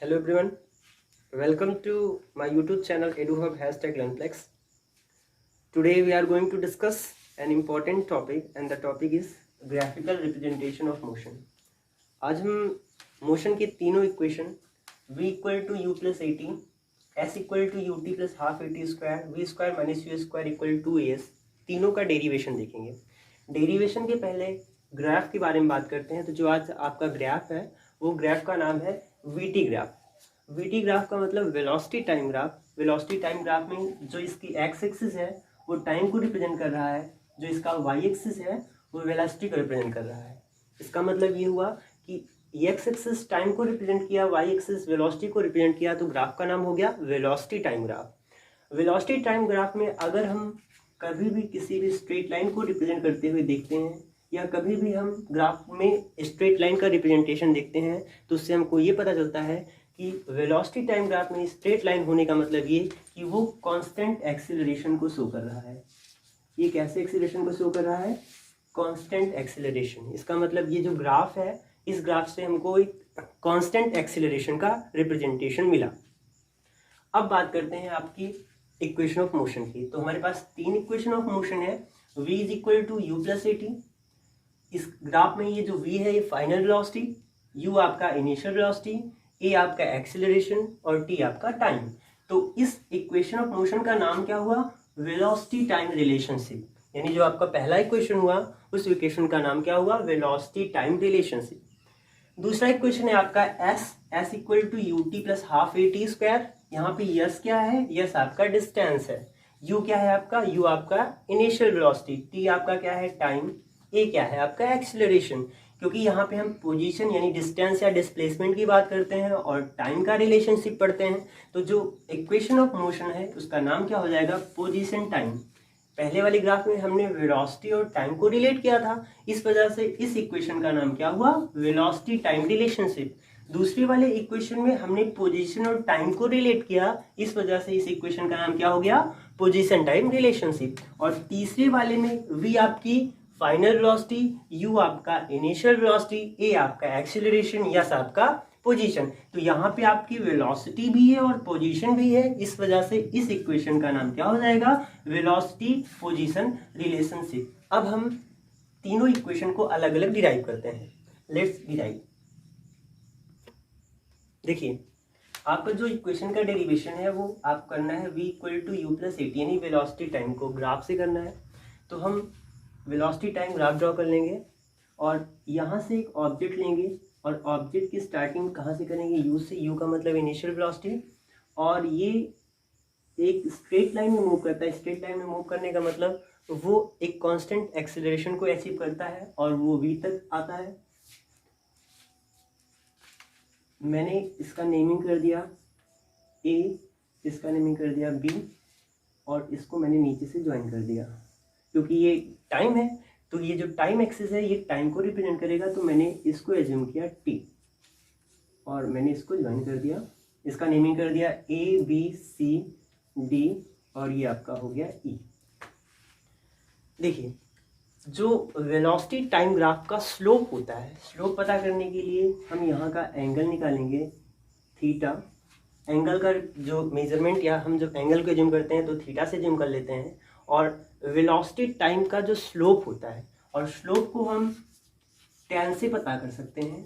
Hello everyone, welcome to my YouTube channel EduHub #LearnPlex. Today we are going to discuss an important topic and the topic is graphical representation of motion. आज हम motion के तीनों equation v equal to u plus a t, s equal to u t plus half a t square, v square minus u square equal to a s, तीनों का derivation देखेंगे। Derivation के पहले graph के बारे में बात करते हैं। तो जो आज आपका ग्राफ है वो ग्राफ का नाम है वीटी ग्राफ। वीटी ग्राफ का मतलब velocity time graph. Velocity time graph में जो इसकी एक्स एक्सिस है वो टाइम को रिप्रेजेंट कर रहा है, जो इसका वाई एक्सिस है वो वेलोसिटी को रिप्रेजेंट कर रहा है। इसका मतलब ये हुआ कि एक्स एक्सिस टाइम को रिप्रेजेंट किया, वाई एक्सिस वेलोसिटी को रिप्रेजेंट किया, तो ग्राफ का नाम हो गया velocity time graph. Velocity time graph में अगर हम कभी भी किसी भी स्ट्रेट लाइन को रिप्रेजेंट करते हुए देखते हैं या कभी भी हम ग्राफ में स्ट्रेट लाइन का रिप्रेजेंटेशन देखते हैं तो उससे हमको ये पता चलता है कि वेलोसिटी टाइम ग्राफ में स्ट्रेट लाइन होने का मतलब ये कि वो कांस्टेंट एक्सीलरेशन को शो कर रहा है। ये कैसे एक्सीलरेशन को शो कर रहा है? Constant acceleration. इसका मतलब ये जो ग्राफ है, इस ग्राफ से हमको एक कांस्टेंट एक्सीलरेशन का रिप्रेजेंटेशन मिला। अब बात करते हैं आपकी इक्वेशन ऑफ मोशन की। तो हमारे पास तीन इक्वेशन ऑफ मोशन है। v is equal to u plus a t. इस ग्राफ में ये जो v है ये फाइनल वेलोसिटी, u आपका इनिशियल वेलोसिटी, a आपका एक्सीलरेशन और t आपका टाइम। तो इस इक्वेशन ऑफ मोशन का नाम क्या हुआ? Velocity time relationship. यानी जो आपका पहला इक्वेशन हुआ उस इक्वेशन का नाम क्या हुआ? Velocity time relationship. दूसरा इक्वेशन है आपका s equal to u t plus half a t square. यहाँ पे यस क्या है? यस आपका डिस्टेंस है। u क्या है आपका? u आपका इनिशियल वेलोसिटी, t आपका क्या है? टाइम, a क्या है आपका? एक्सीलरेशन। क्योंकि यहाँ पे हम पोजीशन यानी डिस्टेंस या डिस्प्लेसमेंट की बात करते हैं और टाइम का रिलेशनशिप पढ़ते हैं, तो जो इक्वेशन ऑफ मोशन है उसका नाम क्या हो जाएगा? Position time. पहले वाली ग्राफ में हमने वेलोसिटी और टाइम को रिलेट किया था, इस वजह से इस इक्वेशन का नाम क्या हुआ? Velocity time relationship. दूसरी वाले इक्वेशन में हमने पोजीशन और टाइम को रिलेट किया, इस वजह से इस इक्वेशन का नाम क्या हो गया? Position time relationship. और तीसरे वाले में v आपकी फाइनल वेलोसिटी, u आपका इनिशियल वेलोसिटी, a आपका एक्सीलरेशन, यस आपका पोजीशन। तो यहाँ पे आपकी वेलोसिटी भी है और पोजीशन भी है, इस वजह से इस इक्वेशन का नाम क्या हो जाएगा? Velocity position relationship. अब हम तीनों इक्वेशन को अलग अलग डिराइव करते हैं। Let's derive. देखिए आपका जो इक्वेशन का डेरिवेशन है वो आप करना है v equal to u plus a t, यानी वेलोसिटी टाइम को ग्राफ से करना है। तो हम वेलोसिटी टाइम ग्राफ ड्रॉ कर लेंगे और यहाँ से एक ऑब्जेक्ट लेंगे और ऑब्जेक्ट की स्टार्टिंग कहाँ से करेंगे? u से। u का मतलब इनिशियल वेलोसिटी, और ये एक स्ट्रेट लाइन में मूव करता है। स्ट्रेट लाइन में मूव करने का मतलब वो एक कांस्टेंट एक्सीलरेशन को अचीव करता है और वो v तक आता है। मैंने इसका नेमिंग कर दिया a, इसका नेमिंग कर दिया b और इसको मैंने नीचे से ज्वाइन कर दिया। क्योंकि ये टाइम है तो ये जो टाइम एक्सिस है ये टाइम को रिप्रेजेंट करेगा, तो मैंने इसको एज्यूम किया t और मैंने इसको ज्वाइन कर दिया। इसका नेमिंग कर दिया a b c d और ये आपका हो गया e। देखिए जो वेलोसिटी टाइम ग्राफ का स्लोप होता है, स्लोप पता करने के लिए हम यहाँ का एंगल निकालेंगे थीटा। एंगल का जो मेजरमेंट या हम जब एंगल को एज्यूम करते हैं तो थीटा से एज्यूम कर लेते हैं। और वेलोसिटी टाइम का जो स्लोप होता है, और स्लोप को हम tan से पता कर सकते हैं,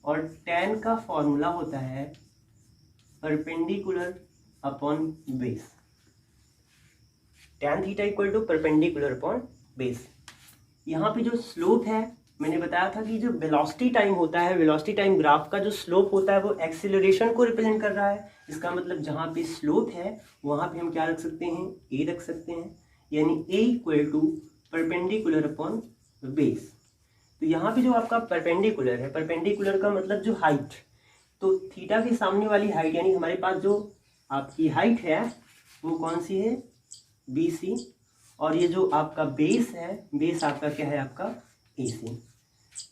और tan का फॉर्मूला होता है perpendicular upon base. tan theta equal to perpendicular upon base. यहाँ पे जो स्लोप है, मैंने बताया था कि जो वेलोसिटी टाइम होता है, वेलोसिटी टाइम ग्राफ का जो स्लोप होता है वो एक्सीलरेशन को रिप्रेजेंट कर रहा है। इसका मतलब जहाँ पे स्लोप है वहाँ पे हम क्या रख सकते हैं? a रख सकते हैं, यानी a equal to perpendicular upon base. तो यहाँ पे जो आपका परपेंडिकुलर है, परपेंडिकुलर का मतलब जो हाइट, तो थीटा के सामने वाली हाइट यानी हमारे पास जो आपकी हाइट है वो कौन सी है? BC। और ये जो आपका बेस है, बेस आपका क्या है? आपका AC।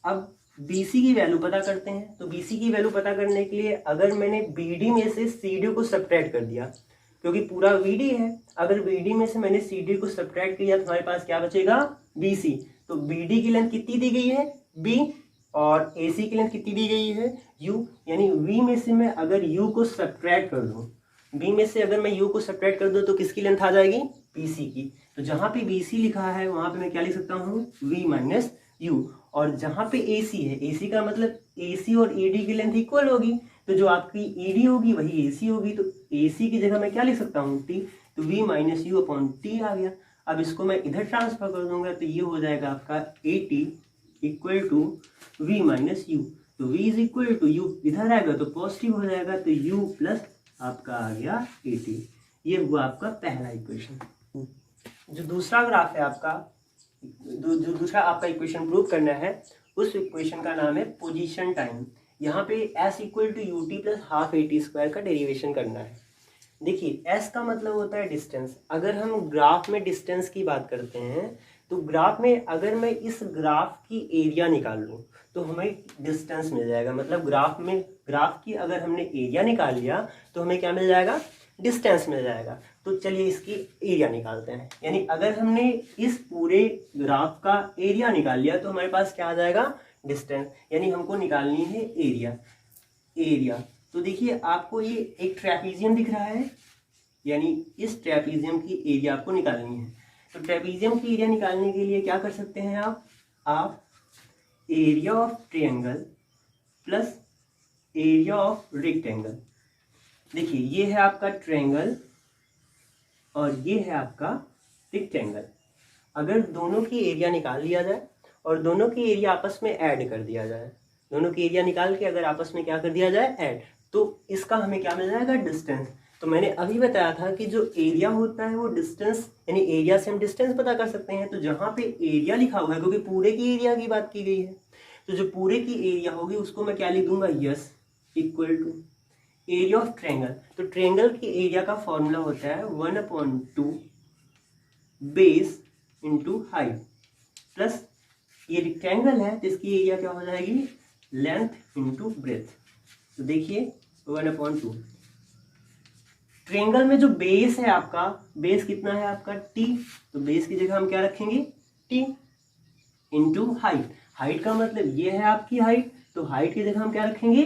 अब BC की वैल्यू पता करते हैं। तो BC की वैल्यू पता करने के लिए अगर मैंने BD में से CD को सब्ट्रैक्ट कर दिया, क्योंकि पूरा VD है, अगर BD में से मैंने CD को सब्ट्रैक्ट किया तो हमारे पास क्या बचेगा? BC। तो BD की लेंथ कितनी दी गई है? B, और AC की लेंथ कितनी दी गई है U, यानी V में से मैं अगर U को सब्ट्रैक्ट कर दूं, B में से अगर मैं U को सब्ट्रैक्ट कर दूं तो किसकी लेंथ आ जाएगी BC की। तो जहाँ पे BC लिखा है वहाँ पे मैं क्या लिख सकता हूँ V माइनस U, और जहाँ पे AC है, AC का मतलब AC और AD की लेंथ इक्वल होगी, तो जो आपकी AD होगी वही AC होगी, तो AC की जगह मैं क्या लिख सकता हूँ T, तो V minus you upon T आ गया। अब इसको मैं इधर ट्रांसफर कर दूंगा तो ये हो जाएगा आपका AT equal to V minus u, तो V is equal to u इधर आएगा तो पॉजिटिव हो जाएगा, तो U प्लस आपका आ गया AT। ये हुआ आपका पहला इक्वेशन। जो दूसरा ग्राफ है आपका, जो दूसरा आपका इक्वेशन प्रूव करना है, उस इक्वेशन का नाम है पोजीशन टाइम। यहाँ पे S equal to u t plus half AT square का डेरिवेशन करना है। देखिए S का मतलब होता है डिस्टेंस। अगर हम ग्राफ में डिस्टेंस की बात करते हैं तो ग्राफ में अगर मैं इस ग्राफ की एरिया निकाल लूँ तो हमें डिस्टेंस मिल जाएगा। मतलब ग्राफ की अगर हमने एरिया निकाल लिया तो हमें क्या मिल जाएगा डिस्टेंस मिल जाएगा। तो चलिए इसकी एरिया निकालते हैं। यानी अगर हमने इस पूरे ग्राफ का एरिया निकाल लिया तो हमारे पास क्या आ जाएगा डिस्टेंस, यानी हमको निकालनी है एरिया। तो देखिए आपको ये एक ट्रेपीजियम दिख रहा है, यानी इस ट्रेपीजियम की एरिया आपको निकालनी है। तो ट्रेपीजियम की एरिया निकालने के लिए क्या कर सकते हैं आप area of triangle plus area of rectangle. देखिए ये है आपका ट्रायंगल और ये है आपका रेक्टेंगल। अगर दोनों की एरिया निकाल लिया जाए और दोनों की एरिया आपस में ऐड कर दिया जाए, दोनों की एरिया निकाल के अगर आपस में क्या कर दिया जाए ऐड, तो इसका हमें क्या मिल जाएगा डिस्टेंस। तो मैंने अभी बताया था कि जो एरिया होता है वो डिस्टेंस, यानी एरिया से हम डिस्टेंस पता कर सकते हैं। तो जहाँ पे एरिया लिखा हुआ है, क्योंकि पूरे की एरिया की बात की गई है, तो जो पूरे की एरिया होगी उसको मैं क्या लिख दूंगा s equal to area of triangle. तो ट्रायंगल की एरिया का फॉर्मूला होता है 1/2 बेस इंटू हाइट, प्लस ये रेक्टेंगल है तो इसकी एरिया क्या हो जाएगी लेंथ इंटू ब्रेथ। तो देखिए 1/2 ट्रायंगल में जो बेस है आपका, बेस कितना है आपका T, तो बेस की जगह हम क्या रखेंगे T इंटू हाइट का मतलब ये है आपकी हाइट, तो हाइट की जगह हम क्या रखेंगे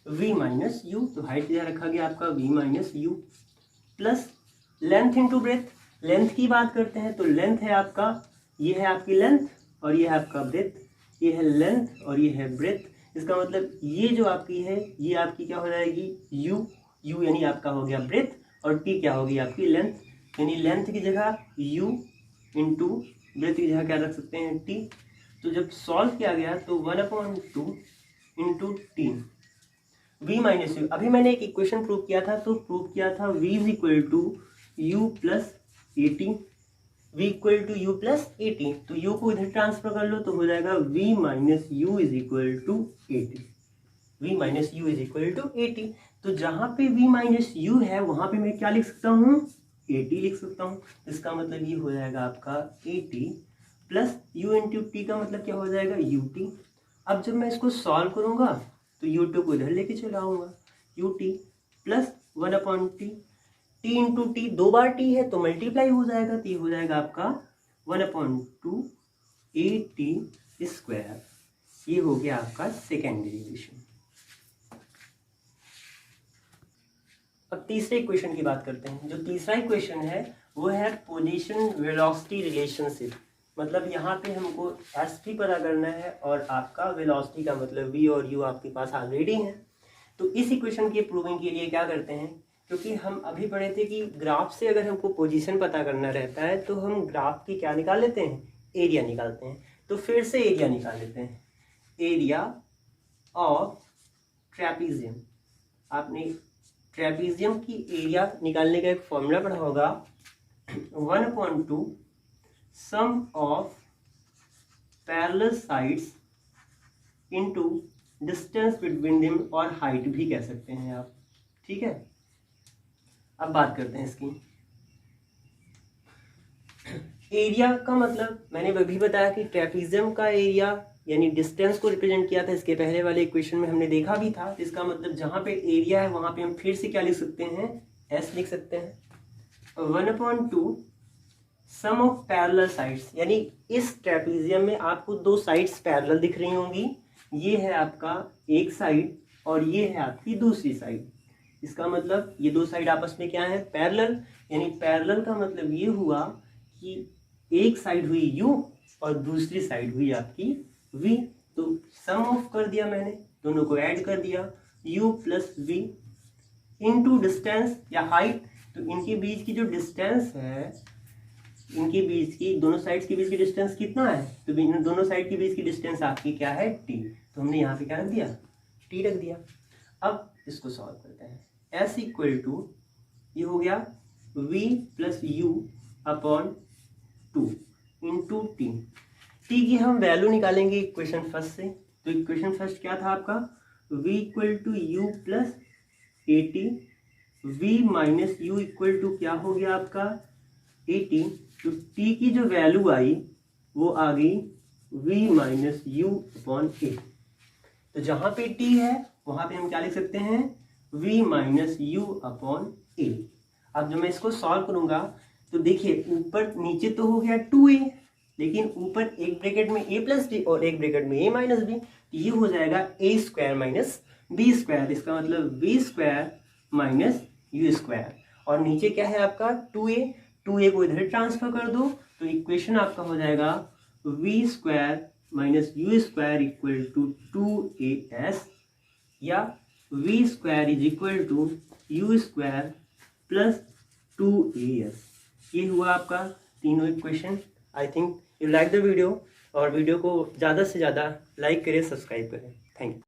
V माइनस यू, तो हाइट की जगह रखा गया आपका V minus you, plus length into breadth. Length की बात करते हैं तो लेंथ है आपका, ये है आपकी लेंथ और ये है आपका ब्रेथ, ये है लेंथ और ये है ब्रेथ। इसका मतलब ये जो आपकी है ये आपकी क्या हो जाएगी यू यानी आपका हो गया ब्रेथ, और टी क्या होगी आपकी लेंथ, यानी लेंथ की जगह यू इंटू ब्रेथ की जगह क्या रख सकते हैं टी। तो जब सॉल्व किया गया तो 1/2 into T v minus you. अभी मैंने एक इक्वेशन प्रूव किया था, तो प्रूव किया था v is equal to u plus a t, v equal to u plus a t. तो u को इधर ट्रांसफर कर लो तो हो जाएगा v minus u is equal to a t, v minus u is equal to a t. तो जहाँ पे v माइनस यू है वहाँ पे मैं क्या लिख सकता हूँ ए टी लिख सकता हूँ। इसका मतलब ये हो जाएगा आपका A T plus you into T का मतलब क्या हो जाएगा यू टी। अब जब मैं इसको सॉल्व करूँगा तो यू टू को इधर लेके चला आऊँगा, you t plus 1/t, T into T, दो बार टी है तो मल्टीप्लाई हो जाएगा, तो ये हो जाएगा आपका 1/2 ए टी स्क्वायर। ये हो गया आपका सेकेंड डेरिवेशन। अब तीसरे इक्वेशन की बात करते हैं। जो तीसरा इक्वेशन है वो है पोजीशन वेलोसिटी रिलेशनशिप। मतलब यहाँ पे हमको एस भी पता करना है और आपका वेलोसिटी का मतलब v और u आपके पास ऑलरेडी है। तो इस इक्वेशन के प्रूविंग के लिए क्या करते हैं, क्योंकि हम अभी पढ़े थे कि ग्राफ से अगर हमको पोजीशन पता करना रहता है तो हम ग्राफ की क्या निकाल लेते हैं एरिया निकालते हैं। तो फिर से एरिया निकाल लेते हैं, एरिया ऑफ ट्रेपीजियम। आपने ट्रेपीजियम की एरिया निकालने का एक फॉर्मूला पढ़ा होगा 1/2 sum of parallel sides into distance between them, और हाइट भी कह सकते हैं आप, ठीक है। अब बात करते हैं इसकी एरिया का मतलब मैंने अभी बताया कि ट्रेपीजियम का एरिया यानी डिस्टेंस को रिप्रेजेंट किया था, इसके पहले वाले इक्वेशन में हमने देखा भी था। इसका मतलब जहाँ पे एरिया है वहाँ पे हम फिर से क्या लिख सकते हैं एस लिख सकते हैं। 1/2 सम ऑफ पैरेलल साइड्स, यानी इस ट्रेपीजियम में आपको दो साइड्स पैरेलल दिख रही होंगी, ये है आपका एक साइड और ये है आपकी दूसरी साइड। इसका मतलब ये दो साइड आपस में क्या है, पैरेलल। यानी पैरेलल का मतलब ये हुआ कि एक साइड हुई u और दूसरी साइड हुई आपकी v। तो सम ऑफ कर दिया मैंने, दोनों को ऐड कर दिया, u plus v into distance या हाइट। तो इनके बीच की जो डिस्टेंस है, इनके बीच की दोनों साइड्स के बीच की डिस्टेंस कितना है, तो इन दोनों साइड के बीच की डिस्टेंस आपकी क्या है, t। तो हमने यहाँ पे क्या रख दिया, t रख दिया। अब इसको सॉल्व करते हैं। s इक्वल टू ये हो गया v plus you upon 2 into T. T की हम वैल्यू निकालेंगे इक्वेशन फर्स्ट से। तो इक्वेशन फर्स्ट क्या था आपका, v equal to u plus a t, v minus u equal to क्या हो गया आपका ए टी। तो t की जो वैल्यू आई वो आ गई v माइनस यू अपॉन ए। तो जहां पे t है वहां पे हम क्या लिख सकते हैं, v माइनस यू अपॉन ए। अब जब मैं इसको सॉल्व करूंगा तो देखिए ऊपर नीचे तो हो गया 2a, लेकिन ऊपर एक ब्रैकेट में a प्लस डी और एक ब्रैकेट में a माइनस बी। ये हो जाएगा a square minus b square. इसका मतलब b square minus u square. और नीचे क्या है आपका 2a को इधर ट्रांसफर कर दो तो इक्वेशन आपका हो जाएगा v square minus u square equal to 2as, या v square is equal to u square plus 2as। ये हुआ आपका तीनों equation. I think you like the video, और वीडियो को ज़्यादा से ज़्यादा लाइक करें, सब्सक्राइब करें। Thank you.